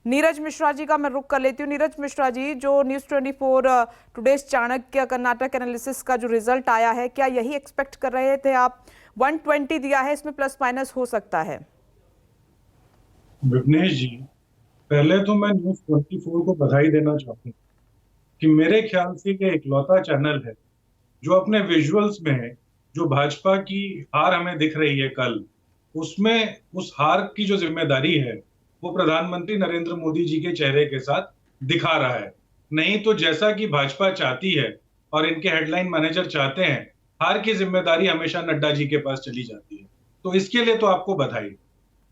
नीरज मिश्रा जी का मैं रुख कर लेती हूँ। नीरज मिश्रा जी, जो news 24 today's Chanakya Karnataka analysis का जो रिजल्ट आया है, क्या यही एक्सपेक्ट कर रहे थे आप? 120 दिया है, इसमें प्लस माइनस हो सकता है। विघ्नेश जी, पहले तो मैं न्यूज 24 को बधाई देना चाहूंगा कि मेरे ख्याल से ये इकलौता चैनल है जो अपने विजुअल्स में, जो भाजपा की हार हमें दिख रही है कल, उसमें उस हार की जो जिम्मेदारी है वो प्रधानमंत्री नरेंद्र मोदी जी के चेहरे के साथ दिखा रहा है। नहीं तो जैसा कि भाजपा चाहती है और इनके हेडलाइन मैनेजर चाहते हैं, हार की जिम्मेदारी हमेशा नड्डा जी के पास चली जाती है। तो इसके लिए तो आपको बधाई।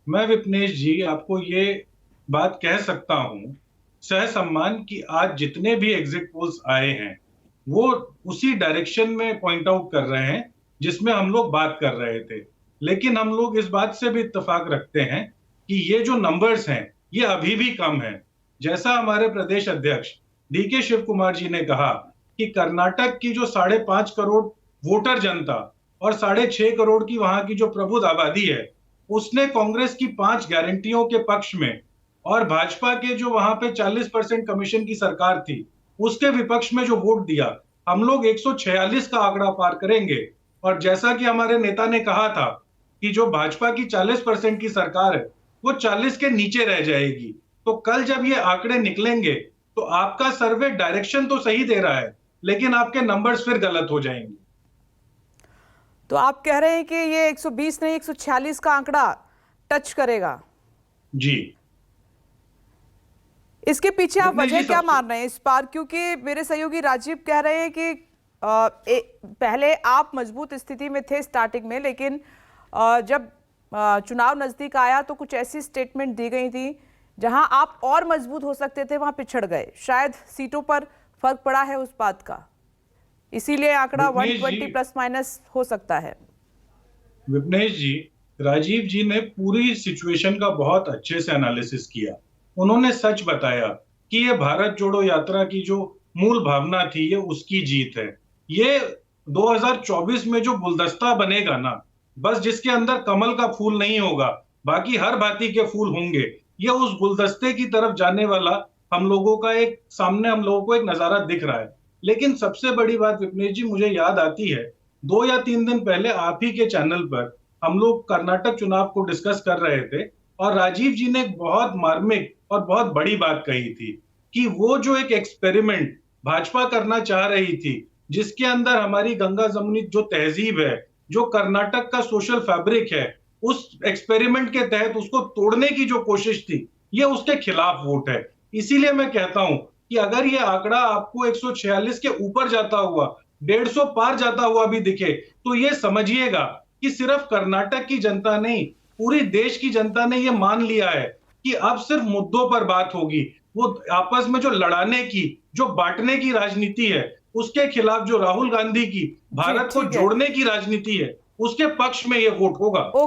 मैं विपनेश जी आपको ये बात कह सकता हूं सहसम्मान कि आज जितने भी एग्जिट पोल्स आए हैं वो उसी डायरेक्शन में पॉइंट आउट कर रहे हैं जिसमें हम लोग बात कर रहे थे। लेकिन हम लोग इस बात से भी इत्तेफाक रखते हैं कि ये जो नंबर्स हैं ये अभी भी कम है। जैसा हमारे प्रदेश अध्यक्ष डीके शिव कुमार जी ने कहा कि कर्नाटक की जो 5.5 करोड़ वोटर जनता और 6.5 करोड़ की वहां की जो प्रबुद्ध आबादी है, उसने कांग्रेस की 5 गारंटियों के पक्ष में और भाजपा के जो वहां पे 40% कमीशन की सरकार थी उसके विपक्ष में जो वोट दिया, हम लोग 146 का आंकड़ा पार करेंगे। और जैसा कि हमारे नेता ने कहा था कि जो भाजपा की 40% की सरकार है वो 40 के नीचे रह जाएगी। तो कल जब ये आंकड़े निकलेंगे तो आपका सर्वे डायरेक्शन तो सही दे रहा है लेकिन आपके नंबर्स फिर गलत हो जाएंगे। तो आप कह रहे हैं कि ये 120 नहीं 146 का आंकड़ा टच करेगा? जी, इसके पीछे आप विपनेश वजह जी क्या सबसे मान रहे हैं इस बार? क्योंकि मेरे सहयोगी राजीव कह रहे हैं कि पहले आप मजबूत स्थिति में थे स्टार्टिंग में, लेकिन जब चुनाव नजदीक आया तो कुछ ऐसी स्टेटमेंट दी गई थी जहां आप और मजबूत हो सकते थे, वहां पिछड़ गए। शायद सीटों पर फर्क पड़ा है उस बात का, इसीलिए आंकड़ा विपनेश जी 120 प्लस माइनस हो सकता है। विपनेश जी, राजीव जी ने पूरी सिचुएशन का बहुत अच्छे से एनालिसिस किया। उन्होंने सच बताया कि ये भारत जोड़ो यात्रा की जो मूल भावना थी ये उसकी जीत है। ये 2024 में जो गुलदस्ता बनेगा ना, बस जिसके अंदर कमल का फूल नहीं होगा, बाकी हर भांति के फूल होंगे, ये उस गुलदस्ते की तरफ जाने वाला हम लोगों का एक सामने हम लोगों को एक नजारा दिख रहा है। लेकिन सबसे बड़ी बात विपनेश जी मुझे याद आती है, 2 या 3 दिन पहले आप ही के चैनल पर हम लोग कर्नाटक चुनाव को डिस्कस कर रहे थे और राजीव जी ने एक बहुत मार्मिक और बहुत बड़ी बात कही थी कि वो जो एक एक्सपेरिमेंट भाजपा करना चाह रही थी, जिसके अंदर हमारी गंगा जमुनी जो तहजीब है, जो कर्नाटक का सोशल फैब्रिक है, उस एक्सपेरिमेंट के तहत उसको तोड़ने की जो कोशिश थी, ये उसके खिलाफ वोट है। इसीलिए मैं कहता हूं कि अगर ये आंकड़ा आपको 146 के ऊपर जाता हुआ, 150 पार जाता हुआ भी दिखे, तो ये समझिएगा कि सिर्फ कर्नाटक की जनता नहीं, पूरी देश की जनता ने ये मान लिया है कि अब सिर्फ मुद्दों पर बात होगी। वो आपस में जो लड़ाने की, जो बांटने की राजनीति है, उसके खिलाफ जो राहुल गांधी की जी भारत को ठीक है। जोड़ने की राजनीति है, उसके पक्ष में ये वोट होगा।